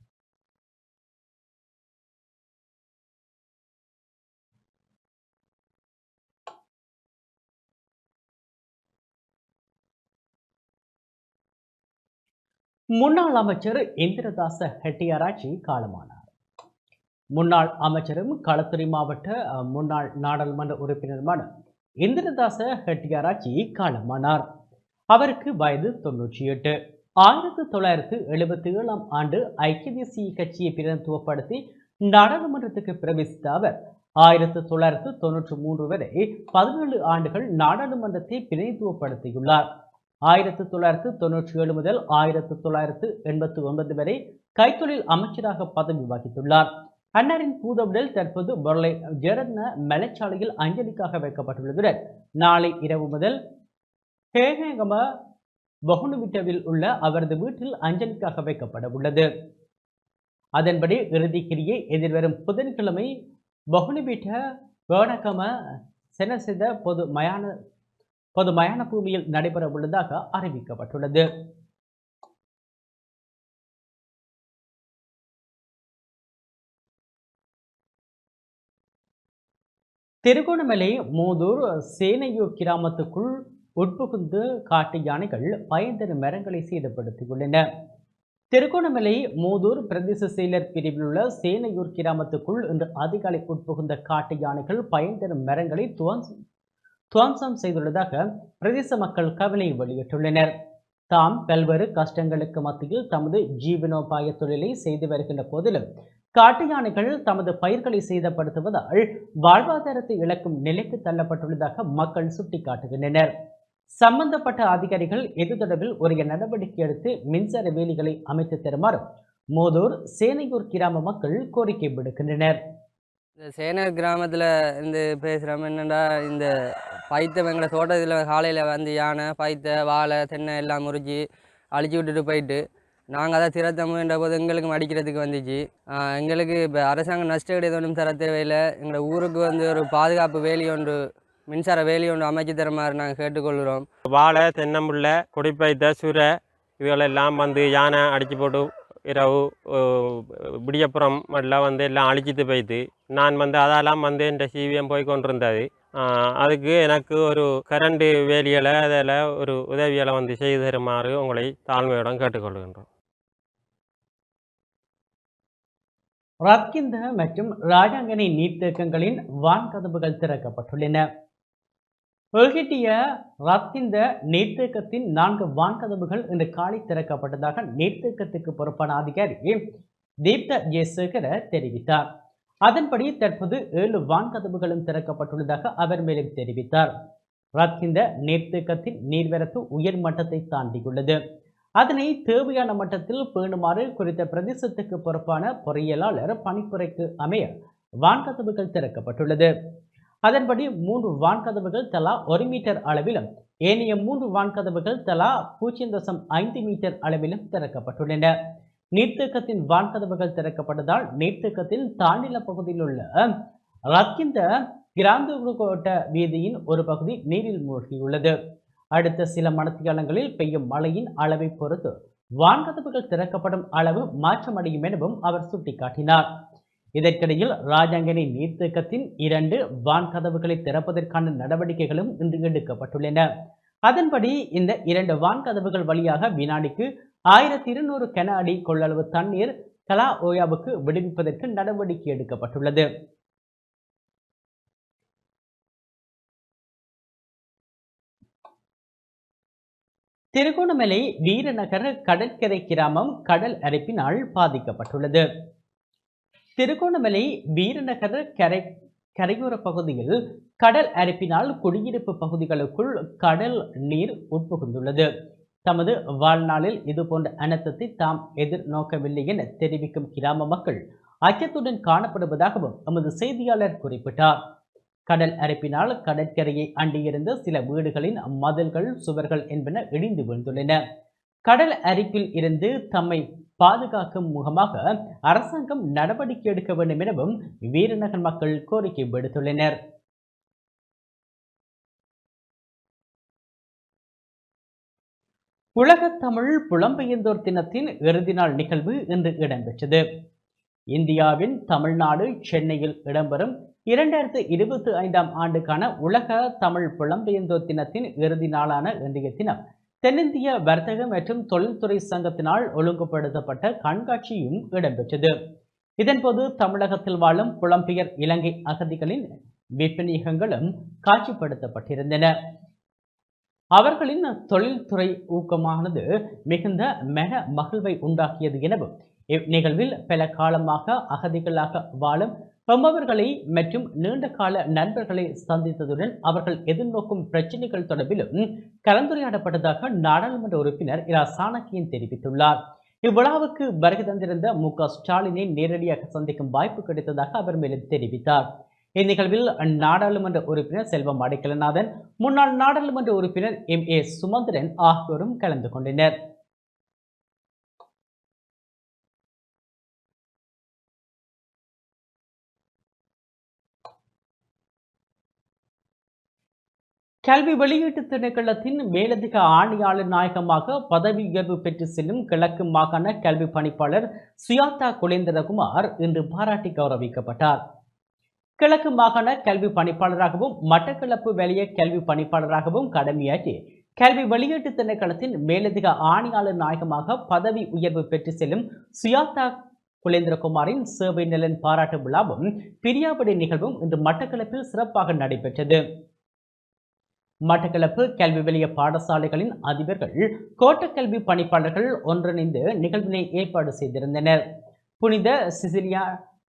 முன்னாள் அமைச்சர் இந்திரதாச ஹெட்டியாராச்சி காலமானார். முன்னாள் அமைச்சரும் களத்துறை மாவட்ட முன்னாள் நாடாளுமன்ற உறுப்பினருமான இந்திரதாச ஹெட்டியாராச்சி காலமானார். அவருக்கு வயது 98. 1977 ஆண்டு ஐக்கிய தேசிய கட்சியை பிரதிநிதித்துவப்படுத்தி நாடாளுமன்றத்துக்கு பிரவேசித்த அவர் 1993 வரை 17 ஆண்டுகள் நாடாளுமன்றத்தை பிரதிநிதித்துவப்படுத்தியுள்ளார். 1997 முதல் 1989 வரை கைத்தொழில் அமைச்சராக பதவி வகித்துள்ளார். அன்னாரின் பூதவுடல் தற்போது பொருளை ஜெரத்ன மலைச்சாலையில் அஞ்சலிக்காக வைக்கப்பட்டுள்ளதுடன் நாளை இரவு முதல் ஹேகம பகுனுவிட்டவில் உள்ள அவரது வீட்டில் அஞ்சலிக்காக வைக்கப்பட உள்ளது. அதன்படி இறுதிக்கிரியை எதிர்வரும் புதன்கிழமை பகுனுவிட்ட வேணகம செனசித பொது மயான பூமியில் நடைபெற உள்ளதாக அறிவிக்கப்பட்டுள்ளது. திருகோணமலை மூதூர் சேனையூர் கிராமத்துக்குள் உட்புகுந்து காட்டு யானைகள் பயன்தரும் மரங்களை சேதப்படுத்தியுள்ளன. திருகோணமலை மூதூர் பிரதேச செயலர் பிரிவில் உள்ள சேனையூர் கிராமத்துக்குள் இன்று அதிகாலை உட்புகுந்த காட்டு யானைகள் பயன்தரும் மரங்களை துவம்சம் செய்துள்ளதாக பிரதேச மக்கள் கவலை வெளியிட்டுள்ளனர். தாம் பல்வேறு கஷ்டங்களுக்கு மத்தியில் தமது ஜீவனோபாய தொழிலை செய்து வருகின்ற போதிலும் காட்டு யானைகள் தமது பயிர்களை சேதப்படுத்துவதால் வாழ்வாதாரத்தை இழக்கும் நிலைக்கு தள்ளப்பட்டுள்ளதாக மக்கள் சுட்டிக்காட்டுகின்றனர். சம்பந்தப்பட்ட அதிகாரிகள் இது தொடர்பில் உரிய நடவடிக்கை எடுத்து மின்சார வேலிகளை அமைத்து தருமாறு மோதூர் சேனையூர் கிராம மக்கள் கோரிக்கை விடுக்கின்றனர். இந்த சேனர் கிராமத்தில் இருந்து பேசுகிறோம். என்னென்னா இந்த பைத்தை எங்களை தோட்டத்தில் காலையில் வந்து யானை பைத்தை வாழை தென்னை எல்லாம் முறிஞ்சு அழிச்சு விட்டுட்டு போயிட்டு நாங்கள் அதை திறத்த முயன்ற போது எங்களுக்கு அடிக்கிறதுக்கு வந்துச்சு. எங்களுக்கு இப்போ அரசாங்கம் நஷ்ட ஈடு ஒன்றும் தர தேவையில்லை. எங்களோட ஊருக்கு வந்து ஒரு பாதுகாப்பு வேலி ஒன்று மின்சார வேலி ஒன்று அமைச்சு தர மாதிரி நாங்கள் கேட்டுக்கொள்கிறோம். வாழை தென்னம்புள்ளை கொடிப்பைத்த சுரை இதுகளெல்லாம் வந்து யானை அடித்து போட்டு இரவு விடியப்புறம் எல்லாம் வந்து எல்லாம் அழிச்சிட்டு போயிட்டு நான் வந்து அதெல்லாம் வந்து என் சிவிஎம் போய் கொண்டிருந்தது. அதுக்கு எனக்கு ஒரு கரண்ட் வேலிகளை அதில் ஒரு உதவிகளை வந்து செய்து தருமாறு உங்களை தாழ்மையுடன் கேட்டுக்கொள்கின்றோம். ரத்கிந்த மற்றும் ராஜாங்கனி நீர்த்தேக்கங்களின் வான்கதவுகள் திறக்கப்பட்டுள்ளன. ஒல்கிட்டிய ரத்கிந்த நீர்த்தேக்கத்தின் 4 வான்கதவுகள் இன்று காலை திறக்கப்பட்டதாக நீர்த்தேக்கத்துக்கு பொறுப்பான அதிகாரி தீப்த ஜெயசேகர தெரிவித்தார். அதன்படி தற்போது 7 வான்கதவுகளும் திறக்கப்பட்டுள்ளதாக அவர் மேலும் தெரிவித்தார். ரத்கிந்த நீர்த்தேக்கத்தின் நீர்வரத்து உயர் மட்டத்தை தாண்டியுள்ளது. அதனை தேவையான மட்டத்தில் பேணுமாறு குறித்த பிரதேசத்துக்கு பொறுப்பான பொறியியலாளர் பணிப்புரைக்கு அமைய வான்கதவுகள் திறக்கப்பட்டுள்ளது. அதன்படி 3 வான்கதவுகள் தலா 1 மீட்டர் அளவிலும் ஏனைய 3 வான்கதவுகள் தலா 0.5 மீட்டர் அளவிலும் திறக்கப்பட்டுள்ளன. நீர்த்தேக்கத்தின் வான்கதவுகள் திறக்கப்பட்டதால் நீர்த்தேக்கத்தின் தாழ்நில பகுதியில் உள்ள ரத்கிந்த கிராந்தோட்ட வீதியின் ஒரு பகுதி நீரில் மூழ்கியுள்ளது. அடுத்த சில மணித்தியாலங்களில் பெய்யும் மழையின் அளவை பொறுத்து வான்கதவுகள் திறக்கப்படும் அளவு மாற்றமடையும் எனவும் அவர் சுட்டிக்காட்டினார். இதற்கிடையில் ராஜாங்கனி நீர்த்தேக்கத்தின் 2 வான்கதவுகளை திறப்பதற்கான நடவடிக்கைகளும் இன்று எடுக்கப்பட்டுள்ளன. அதன்படி இந்த 2 வான்கதவுகள் வழியாக வினாடிக்கு 1200 கன அடி கொள்ளளவு தண்ணீர் கலா ஓயாவுக்கு விடுவிப்பதற்கு நடவடிக்கை எடுக்கப்பட்டுள்ளது. திருகோணமலை வீரநகர் கடற்கரை கிராமம் கடல் அரிப்பினால் பாதிக்கப்பட்டுள்ளது. திருகோணமலை வீரநகர் கரையோர பகுதியில் கடல் அரிப்பினால் குடியிருப்பு பகுதிகளுக்குள் கடல் நீர் உட்புகுந்துள்ளது. தமது வாழ்நாளில் இதுபோன்ற அனர்த்தத்தை தாம் எதிர்நோக்கவில்லை என தெரிவிக்கும் கிராம மக்கள் அச்சத்துடன் காணப்படுவதாகவும் எமது செய்தியாளர் குறிப்பிட்டார். கடல் அரிப்பினால் கடற்கரையை அண்டியிருந்த சில வீடுகளின் மதில்கள் சுவர்கள் என்பன இடிந்து விழுந்துள்ளன. கடல் அரிப்பில் இருந்து தம்மை பாதுகாக்கும் முகமாக அரசாங்கம் நடவடிக்கை எடுக்க வேண்டும் எனவும் வீரநகர் மக்கள் கோரிக்கை விடுத்துள்ளனர். உலக தமிழ் புலம்பெயர்ந்தோர் தினத்தின் இறுதி நாள் நிகழ்வு இன்று இடம்பெற்றது. இந்தியாவின் தமிழ்நாடு சென்னையில் இடம்பெறும் 2025ஆம் ஆண்டுக்கான உலக தமிழ் புலம்பெயர்ந்தோர் தினத்தின் இறுதி நாளான இன்றைய தினம் தென்னிந்திய வர்த்தக மற்றும் தொழில்துறை சங்கத்தினால் ஒழுங்குபடுத்தப்பட்ட கண்காட்சியும் இடம்பெற்றது. இதன்போது தமிழகத்தில் வாழும் புலம்பெயர் இலங்கை அகதிகளின் விற்பனைகளும் காட்சிப்படுத்தப்பட்டிருந்தன. அவர்களின் தொழில்துறை ஊக்கமானது மிகுந்த மகிழ்வை உண்டாக்கியது எனவும் இந்நிகழ்வில் பல காலமாக அகதிகளாக வாழும் பெம்பவர்களை மற்றும் நீண்ட கால நண்பர்களை சந்தித்ததுடன் அவர்கள் எதிர்நோக்கும் பிரச்சனைகள் தொடர்பிலும் கலந்துரையாடப்பட்டதாக நாடாளுமன்ற உறுப்பினர் இரா சாணக்கியன் தெரிவித்துள்ளார். இவ்விழாவுக்கு வருகை தந்திருந்த மு.க. ஸ்டாலினை நேரடியாக சந்திக்கும் வாய்ப்பு கிடைத்ததாக அவர் மேலும் தெரிவித்தார். இந்நிகழ்வில் நாடாளுமன்ற உறுப்பினர் செல்வம் அடைக்கலநாதன், முன்னாள் நாடாளுமன்ற உறுப்பினர் M.A. சுமந்திரன் ஆகியோரும் கலந்து கொண்டனர். கல்வி வெளியீட்டு திணைக்களத்தின் மேலதிக ஆணையாளர் நாயகமாக பதவி உயர்வு பெற்று செல்லும் கிழக்கு மாகாண கல்வி பணிப்பாளர் சுயாத்தா குலேந்திரகுமார் இன்று பாராட்டி கௌரவிக்கப்பட்டார். கிழக்கு மாகாண கல்வி பணிப்பாளராகவும் மட்டக்களப்பு வலய கல்வி பணிப்பாளராகவும் கடமையாற்றி கல்வி வெளியீட்டு திணைக்களத்தின் மேலதிக ஆணையாளர் நாயகமாக பதவி உயர்வு பெற்று செல்லும் சுயாத்தா குலேந்திரகுமாரின் சேவை நலன் பாராட்டு விழாவும் பிரியாவிடை நிகழ்வும் இன்று மட்டக்களப்பில் சிறப்பாக நடைபெற்றது. மட்டக்களப்பு கல்வி வலய பாடசாலைகளின் அதிபர்கள் கோட்ட கல்வி பணிப்பாளர்கள் ஒன்றிணைந்து நிகழ்வினை ஏற்பாடு செய்திருந்தனர். புனித சிசிலியா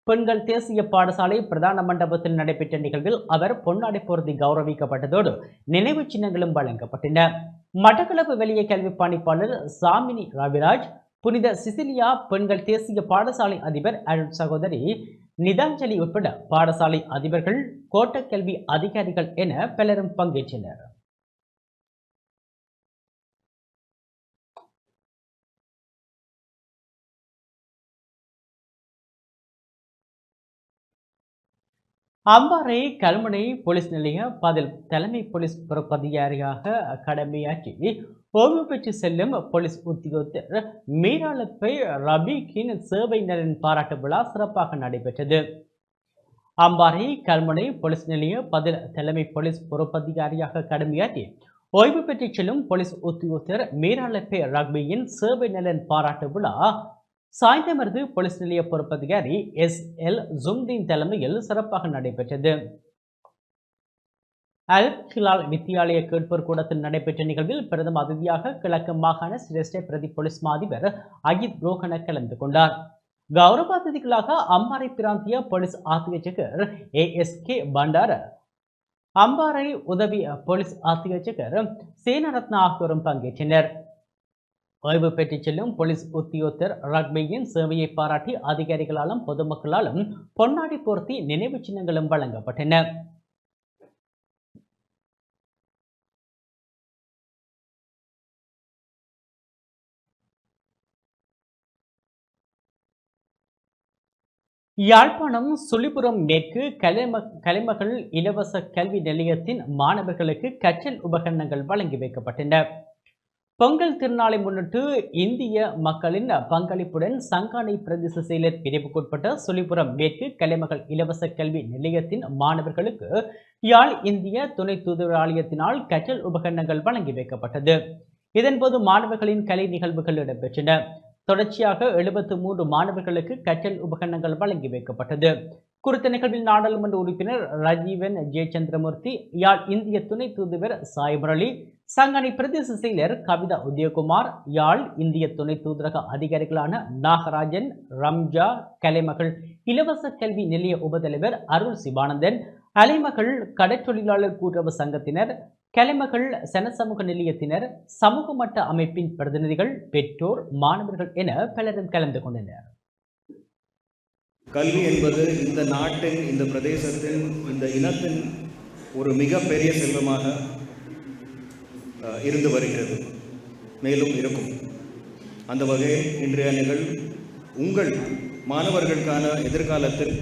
பெண்கள் தேசிய பாடசாலை பிரதான மண்டபத்தில் நடைபெற்ற நிகழ்வில் அவர் பொன்னாடை பொருத்தி கௌரவிக்கப்பட்டதோடு நினைவு சின்னங்களும் வழங்கப்பட்டன. மட்டக்களப்பு வெளிய கல்வி பணிப்பாளர் சாமினி ரவிராஜ், புனித சிசிலியா பெண்கள் தேசிய பாடசாலை அதிபர் அருள் சகோதரி நிதாஞ்சலி உட்பட பாடசாலை அதிபர்கள், கோட்ட கல்வி அதிகாரிகள் என பலரும் பங்கேற்றனர். அம்பாறை கல்முனை போலீஸ் நிலைய பதில் தலைமை போலீஸ் பொறுப்பதிகாரியாக கடமையாற்றி ஓய்வு பெற்று செல்லும் போலீஸ் உத்தியோகத்தர் மீராலப்பை ரபீக்கின் சேவை நலன் பாராட்டு விழா சிறப்பாக நடைபெற்றது. அம்பாறை கல்முனை போலீஸ் நிலைய பதில் தலைமை போலீஸ் பொறுப்பதிகாரியாக கடமையாற்றி ஓய்வு பெற்று செல்லும் போலீஸ் உத்தியோகத்தர் மீராலப்பை ரபீக்கின் சேவை நலன் பாராட்டு விழா சாய்ந்தமருது போலீஸ் நிலைய பொறுப்பதிகாரி SL ஜும்தீன் தலைமையில் சிறப்பாக நடைபெற்றது. அல் ஹிலால் வித்தியாலய கேட்போர் கூடத்தில் நடைபெற்ற நிகழ்வில் பிரதம அதிதியாக கிழக்கு மாகாண சிரேஷ்ட பிரதி போலீஸ் மாதிபர் அஜித் ரோஹன கலந்து கொண்டார். கௌரவ அதிதிகளாக அம்பாறை பிராந்திய போலீஸ் அத்தியட்சகர் ASK பண்டார, அம்பாறை உதவி போலீஸ் அத்தியட்சகர் சேனரத்னா ஆகியோரும் பங்கேற்றனர். ஓய்வு பெற்று செல்லும் போலீஸ் உத்தியோகத்தர் ரக்பியின் சேவையை பாராட்டி அதிகாரிகளாலும் பொதுமக்களாலும் பொன்னாடி போர்த்தி நினைவு சின்னங்களும் வழங்கப்பட்டன. யாழ்ப்பாணம் சுழிபுரம் மேற்கு கலைமகள் இலவச கல்வி நிலையத்தின் மாணவர்களுக்கு கற்றல் உபகரணங்கள் வழங்கி வைக்கப்பட்டன. பொங்கல் திருநாளை முன்னிட்டு இந்திய மக்களின் பங்களிப்புடன் சங்கானை பிரதேச செயலர் பிரிவுக்குட்பட்ட சுழிபுரம் மேற்கு கலைமகள் இலவச கல்வி நிலையத்தின் மாணவர்களுக்கு யாழ் இந்திய துணை தூதராலயத்தினால் கற்றல் உபகரணங்கள் வழங்கி வைக்கப்பட்டது. இதன்போது மாணவர்களின் கலை நிகழ்வுகள் இடம்பெற்றன. தொடர்ச்சியாக 73 மாணவர்களுக்கு கற்றல் உபகரணங்கள் வழங்கி வைக்கப்பட்டது. குறித்த நிகழ்வில் நாடாளுமன்ற உறுப்பினர் ராஜீவன் ஜெயச்சந்திரமூர்த்தி, யாழ் இந்திய துணை தூதுவர் சாய்முரளி, சங்கானை பிரதேச செயலர் கவிதா உதயகுமார், யாழ் இந்திய துணை தூதரக அதிகாரிகளான நாகராஜன், ரம்ஜா, கலைமகள் இலவச கல்வி நிலைய உபதலைவர் அருள் சிவானந்தன், அலைமகள் கடற்றொழிலாளர் கூட்டுறவு சங்கத்தினர், கலைமகள் சனசமூக நிலையத்தினர், சமூக மட்ட அமைப்பின் பிரதிநிதிகள், பெற்றோர், மாணவர்கள் என பலரும் கலந்து கொண்டனர். கல்வி என்பது இந்த நாட்டின், இந்த பிரதேசத்தின், இந்த இனத்தின் ஒரு மிகப்பெரிய செல்வமாக இருந்து வருகிறது, மேலும் இருக்கும். அந்த வகையில் இன்றைய நிகழ்வு உங்கள் மாணவர்களுக்கான எதிர்காலத்தில்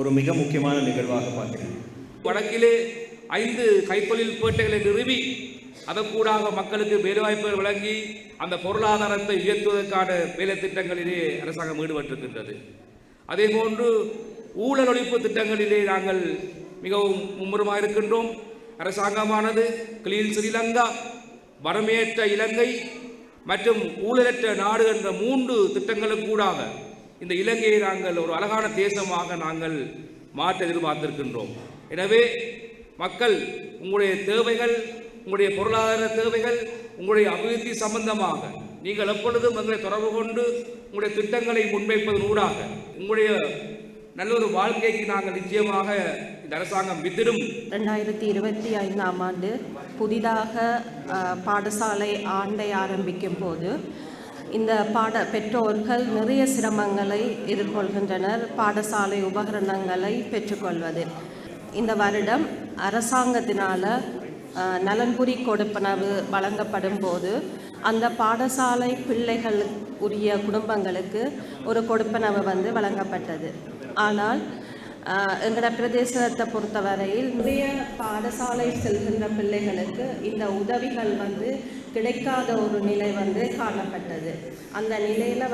ஒரு மிக முக்கியமான நிகழ்வாக பார்க்கிறேன். வடக்கிலே 5 கைத்தொழில் பேட்டைகளை நிறுவி அதற்கூடாக மக்களுக்கு வேலைவாய்ப்புகள் வழங்கி அந்த பொருளாதாரத்தை உயர்த்துவதற்கான வேலை திட்டங்களிலே அரசாங்கம் ஈடுபட்டிருக்கின்றது. அதேபோன்று ஊழல் ஒழிப்பு திட்டங்களிலே நாங்கள் மிகவும் மும்முரமாக இருக்கின்றோம். அரசாங்கமானது கிளீன் ஸ்ரீலங்கா, வறுமையற்ற இலங்கை மற்றும் ஊழலற்ற நாடு என்ற 3 திட்டங்களுக்கூடாக இந்த இலங்கையை நாங்கள் ஒரு அழகான தேசமாக நாங்கள் மாற்ற எதிர்பார்த்திருக்கின்றோம். எனவே மக்கள், உங்களுடைய தேவைகள், உங்களுடைய பொருளாதார தேவைகள், உங்களுடைய அபிவிருத்தி சம்பந்தமாக நீங்கள் எப்பொழுதும் எங்களை தொடர்பு கொண்டு உங்களுடைய திட்டங்களை முன்வைப்பதன் ஊடாக உங்களுடைய நல்ல ஒரு வாழ்க்கைக்கு நாங்கள் நிச்சயமாக இந்த அரசாங்கம் வித்திடும். 2025ஆம் ஆண்டு புதிதாக பாடசாலை ஆண்டை ஆரம்பிக்கும் போது இந்த பெற்றோர்கள் நிறைய சிரமங்களை எதிர்கொள்கின்றனர் பாடசாலை உபகரணங்களை பெற்றுக்கொள்வதில். இந்த வருடம் அரசாங்கத்தினால் நலன்புரி கொடுப்பனவு வழங்கப்படும் போது அந்த பாடசாலை பிள்ளைகள் உரிய குடும்பங்களுக்கு ஒரு கொடுப்பனவு வழங்கப்பட்டது. ஆனால் எங்களோட பிரதேசத்தை பொறுத்தவரையில் நிறைய பாடசாலை செல்கின்ற பிள்ளைகளுக்கு இந்த உதவிகள் கிடைக்காத ஒரு நிலை காணப்பட்டது. அந்த நிலையில்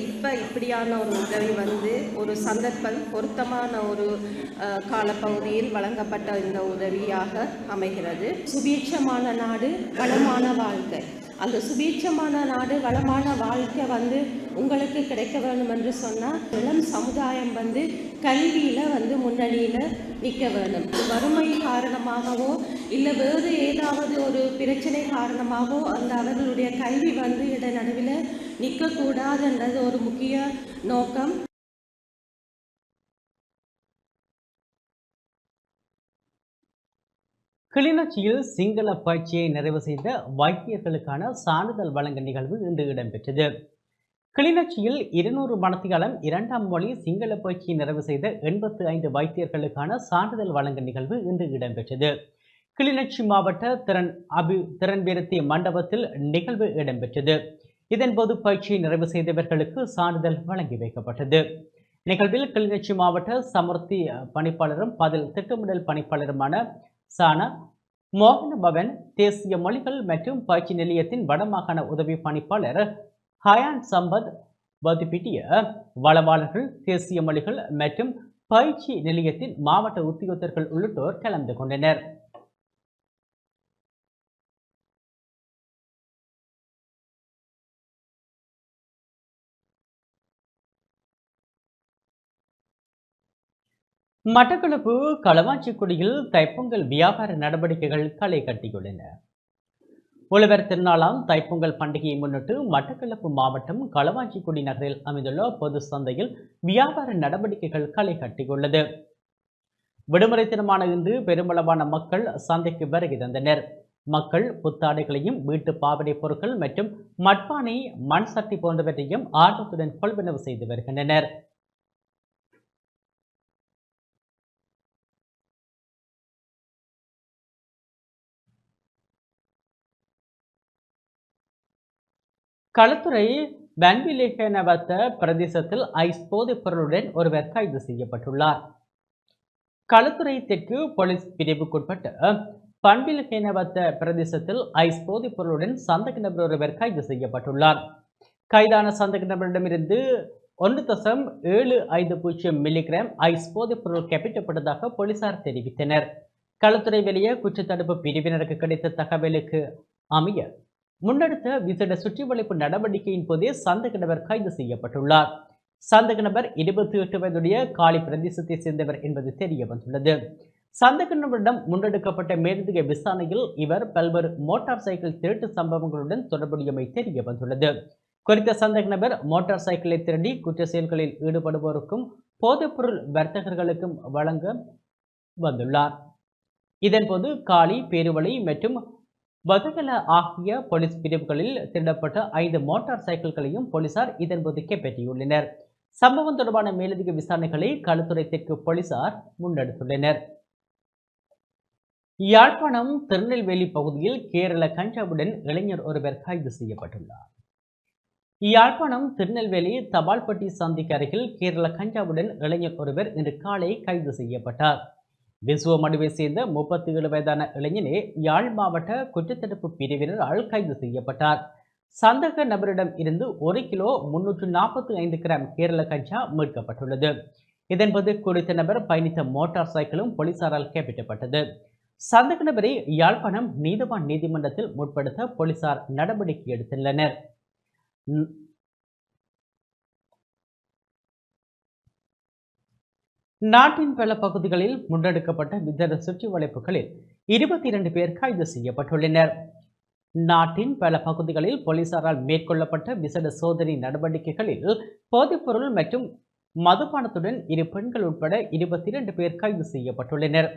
இப்போ இப்படியான ஒரு உதவி ஒரு சந்தர்ப்பம் பொருத்தமான ஒரு காலப்பகுதியில் வழங்கப்பட்ட இந்த உதவியாக அமைகிறது. சுபீட்சமான நாடு வளமான வாழ்க்கை. அந்த சுபீட்சமான நாடு வளமான வாழ்க்கை உங்களுக்கு கிடைக்க வேண்டும் என்று சொன்னால் இளம் சமுதாயம் கல்வியில் முன்னணியில் நிற்க வேண்டும். வறுமை காரணமாகவோ இல்லை வேறு ஏதாவது ஒரு பிரச்சனை காரணமாகவோ அந்த அவர்களுடைய கல்வி இடைநடுவில் நிற்கக்கூடாதுன்றது ஒரு முக்கிய நோக்கம். கிளிநொச்சியில் சிங்கள பயிற்சியை நிறைவு செய்த வைத்தியர்களுக்கான சான்றிதழ் வழங்கும் நிகழ்வு இன்று இடம்பெற்றது. கிளிநொச்சியில் 200 மணித்தியாலம் 2ஆம் மொழி சிங்கள பயிற்சியை நிறைவு செய்த 85 வைத்தியர்களுக்கான சான்றிதழ் வழங்கும் நிகழ்வு இன்று இடம்பெற்றது. கிளிநொச்சி மாவட்ட திறன்விருத்தி மண்டபத்தில் நிகழ்வு இடம்பெற்றது. இதன்போது பயிற்சியை நிறைவு செய்தவர்களுக்கு சான்றிதழ் வழங்கி வைக்கப்பட்டது. நிகழ்வில் கிளிநொச்சி மாவட்ட சமுர்த்தி பணிப்பாளரும் பதில் திட்டமிடல் பணிப்பாளருமான சானா மோகன பவன், தேசிய மொழிகள் மற்றும் பயிற்சி நிலையத்தின் வடமாகாண உதவி பணிப்பாளர் ஹயான் சம்பத், வதிப்பிட்டிய வளவாளர்கள், தேசிய மொழிகள் மற்றும் பயிற்சி நிலையத்தின் மாவட்ட உத்தியோகத்தர்கள் உள்ளிட்டோர் கலந்து கொண்டனர். மட்டக்களப்பு களவாஞ்சிக்குடியில் தைப்பொங்கல் வியாபார நடவடிக்கைகள் களை கட்டியுள்ளன. உழவர் திருநாளாம் தைப்பொங்கல் பண்டிகையை முன்னிட்டு மட்டக்களப்பு மாவட்டம் களவாஞ்சிக்குடி நகரில் அமைந்துள்ள பொது சந்தையில் வியாபார நடவடிக்கைகள் களை கட்டியுள்ளது. விடுமுறை தினமான இன்று பெருமளவான மக்கள் சந்தைக்கு வருகை தந்தனர். மக்கள் புத்தாடைகளையும் வீட்டு பாவனை பொருட்கள் மற்றும் மட்பானை, மண் சட்டி போன்றவற்றையும் ஆர்வத்துடன் கொள்வனவு செய்து வருகின்றனர். களுத்துறை பன்பிலேகனவத்த பிரதேசத்தில் ஐஸ் போதைப் பொருளுடன் ஒருவர் கைது செய்யப்பட்டுள்ளார். களுத்துறை தெற்கு போலீஸ் பிரிவுக்குட்பட்ட பன்பிலேகனவத்த பிரதேசத்தில் ஐஸ் போதைப் பொருளுடன் சந்தேக நபர் ஒருவர் கைது செய்யப்பட்டுள்ளார். கைதான சந்தேக நபரிடமிருந்து 1.750 மில்லிகிராம் ஐஸ் போதைப் பொருள் கைப்பற்றப்பட்டதாக போலீசார் தெரிவித்தனர். களுத்துறை வெளியே குற்றத்தடுப்பு பிரிவினருக்கு கிடைத்த தகவலுக்கு அமைய முன்னெடுத்த விசேட சுற்றிவளைப்பு நடவடிக்கையின் போதே சந்தேக நபர் கைது செய்யப்பட்டுள்ளார். சந்தேக நபர் 28 வயதுடைய காலி பிரதேசத்தை சேர்ந்தவர் என்பது தெரிய வந்துள்ளது. சந்தேக நபரிடம் முன்னெடுக்கப்பட்ட மேலதிக விசாரணையில் இவர் பல்வேறு மோட்டார் சைக்கிள் திருட்டு சம்பவங்களுடன் தொடர்புடையமை தெரிய வந்துள்ளது. குறித்த சந்தேக நபர் மோட்டார் சைக்கிளை திருடி குற்ற செயல்களில் ஈடுபடுவோருக்கும் போதைப்பொருள் வர்த்தகர்களுக்கும் வழங்க வந்துள்ளார். இதன்போது காலி, பேருவளி மற்றும் வதகல ஆகிய போலீஸ் பிரிவுகளில் திருடப்பட்ட 5 மோட்டார் சைக்கிள்களையும் போலீசார் இதன்போது கைப்பற்றியுள்ளனர். சம்பவம் தொடர்பான மேலதிக விசாரணைகளை களுத்துறை தெற்கு போலீசார் முன்னெடுத்துள்ளனர். யாழ்ப்பாணம் திருநெல்வேலி பகுதியில் கேரள கஞ்சாவுடன் இளைஞர் ஒருவர் கைது செய்யப்பட்டுள்ளார். யாழ்ப்பாணம் திருநெல்வேலி தபால்பட்டி சந்திக்கு அருகில் கேரள கஞ்சாவுடன் இளைஞர் ஒருவர் இன்று காலை கைது செய்யப்பட்டார். விசுவமடுவை சேர்ந்த 37 வயதான இளைஞனே யாழ் மாவட்ட குற்றத்தடுப்பு பிரிவினரால் கைது செய்யப்பட்டார். சந்தேக நபரிடம் இருந்து 1 கிலோ 345 கிராம் கேரள கஞ்சா மீட்கப்பட்டுள்ளது. இதன்போது குறித்த நபர் பயணித்த மோட்டார் சைக்கிளும் போலீசாரால் கைப்பற்றப்பட்டது. சந்தேக நபரை யாழ்ப்பாணம் நீதவான் நீதிமன்றத்தில் முற்படுத்த போலீசார் நடவடிக்கை எடுத்துள்ளனர். நாட்டின் பல பகுதிகளில் முன்னெடுக்கப்பட்ட விசேட சுற்றி வளைப்புகளில் 22 பேர் கைது செய்யப்பட்டுள்ளனர். நாட்டின் பல பகுதிகளில் போலீசாரால் மேற்கொள்ளப்பட்ட விசேட சோதனை நடவடிக்கைகளில் போதைப்பொருள் மற்றும் மதுபானத்துடன் 2 பெண்கள் உட்பட 22 பேர் கைது செய்யப்பட்டுள்ளனர்.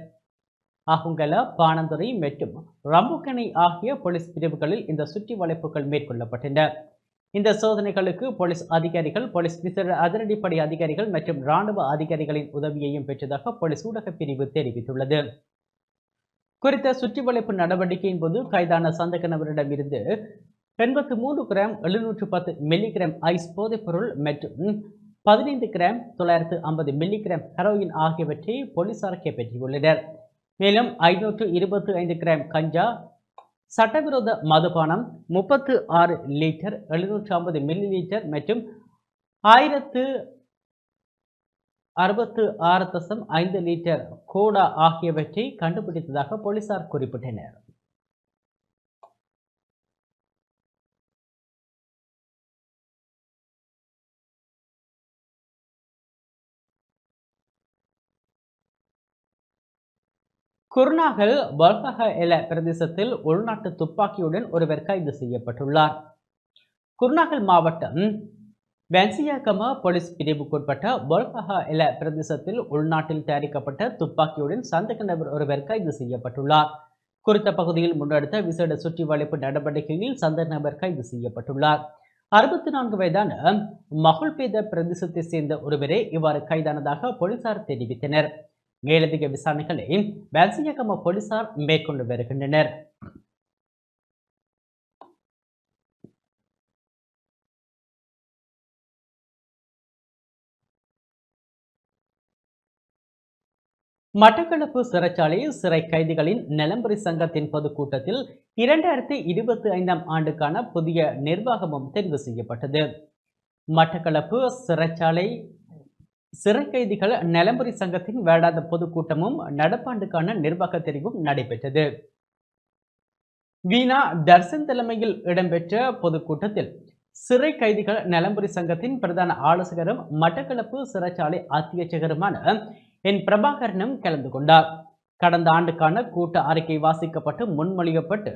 அகுங்கல, பாணந்துறை மற்றும் ரம்புக்கனை ஆகிய போலீஸ் பிரிவுகளில் இந்த சுற்றி வளைப்புகள் மேற்கொள்ளப்பட்டன. இந்த சோதனைகளுக்கு போலீஸ் அதிகாரிகள், போலீஸ் விசேட அதிரடிப்படை அதிகாரிகள் மற்றும் இராணுவ அதிகாரிகளின் உதவியையும் பெற்றதாக போலீஸ் ஊடக பிரிவு தெரிவித்துள்ளது. குறித்த சுற்றி வளைப்பு நடவடிக்கையின் போது கைதான சந்தேக நபரிடமிருந்து 83 கிராம் 710 மில்லிகிராம் ஐஸ் போதைப் பொருள் மற்றும் 15 கிராம் 950 மில்லிகிராம் ஹெரோயின் ஆகியவற்றை போலீசார் கைப்பற்றியுள்ளனர். மேலும் 525 கிராம் கஞ்சா, சட்டவிரோத மதுபானம், 36 லிட்டர் 750 மில்லி லிட்டர் மற்றும் 1066.5 லிட்டர் கோடா ஆகியவற்றை கண்டுபிடித்ததாக போலீசார் குறிப்பிட்டனர். குர்நாகல் வல்கஹஎல பிரதேசத்தில் உள்நாட்டு துப்பாக்கியுடன் ஒருவர் கைது செய்யப்பட்டுள்ளார். குர்நாகல் மாவட்டம் பென்சியாகம போலீஸ் பிரிவுக்குட்பட்ட வல்கஹஎல பிரதேசத்தில் உள்நாட்டில் தயாரிக்கப்பட்ட துப்பாக்கியுடன் சந்தேக நபர் ஒருவர் கைது செய்யப்பட்டுள்ளார். குறித்த பகுதியில் முன்னெடுத்த விசேட சுற்றி வளைப்பு நடவடிக்கையில் சந்தேக நபர் கைது செய்யப்பட்டுள்ளார். 64 வயதான மகுள்பேத பிரதேசத்தை சேர்ந்த ஒருவரே இவ்வாறு கைதானதாக போலீசார் தெரிவித்தனர். மேலதிக விசாரணைகளை பேன்சியகம போலீசார் மேற்கொண்டு வருகின்றனர். மட்டக்களப்பு சிறைச்சாலை சிறை கைதிகளின் நலம்புரி சங்கத்தின் பொதுக்கூட்டத்தில் 2025 ஆண்டுக்கான புதிய நிர்வாகமும் தெரிவு செய்யப்பட்டது. மட்டக்களப்பு சிறைச்சாலை சிறை கைதிகள் நலம்புரி சங்கத்தின் வேடாத பொதுக்கூட்டமும் நடப்பாண்டுக்கான நிர்வாக தெரிவும் நடைபெற்றது. வீணா தர்சன் தலைமையில் இடம்பெற்ற பொதுக்கூட்டத்தில் சிறை கைதிகள் நலம்புரி சங்கத்தின் பிரதான ஆலோசகரும் மட்டக்களப்பு சிறைச்சாலை அத்தியட்சகருமான என் பிரபாகரனும் கலந்து கொண்டார். கடந்த ஆண்டுக்கான கூட்ட அறிக்கை வாசிக்கப்பட்டு முன்மொழியப்பட்டு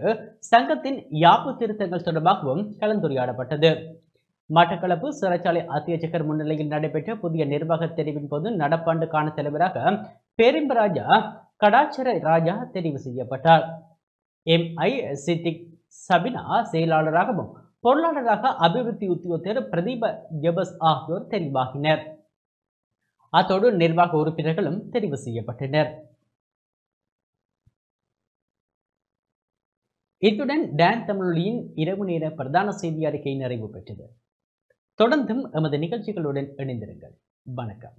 சங்கத்தின் யாப்பு திருத்தங்கள் தொடர்பாகவும் கலந்துரையாடப்பட்டது. மட்டக்களப்பு சிறைச்சாலை அத்தியட்சகர் முன்னிலையில் நடைபெற்ற புதிய நிர்வாக தெரிவின் போது நடப்பாண்டுக்கான தலைவராக பேரிம்பராஜா கடாச்சர ராஜா தெரிவு செய்யப்பட்டார். MI சித்திக் சபினா செயலாளராகவும் பொருளாளராக அபிவிருத்தி உத்தியோகத்தர் பிரதீப ஜபஸ் ஆகியோர் தெரிவாகினர். அத்தோடு நிர்வாக உறுப்பினர்களும் தெரிவு செய்யப்பட்டனர். இத்துடன் டான் தமிழொலியின் இரவு நேர பிரதான செய்தி அறிக்கை நிறைவு பெற்றது. தொடர்ந்தும் எமது நிகழ்ச்சிகளுடன் இணைந்திருங்கள். வணக்கம்.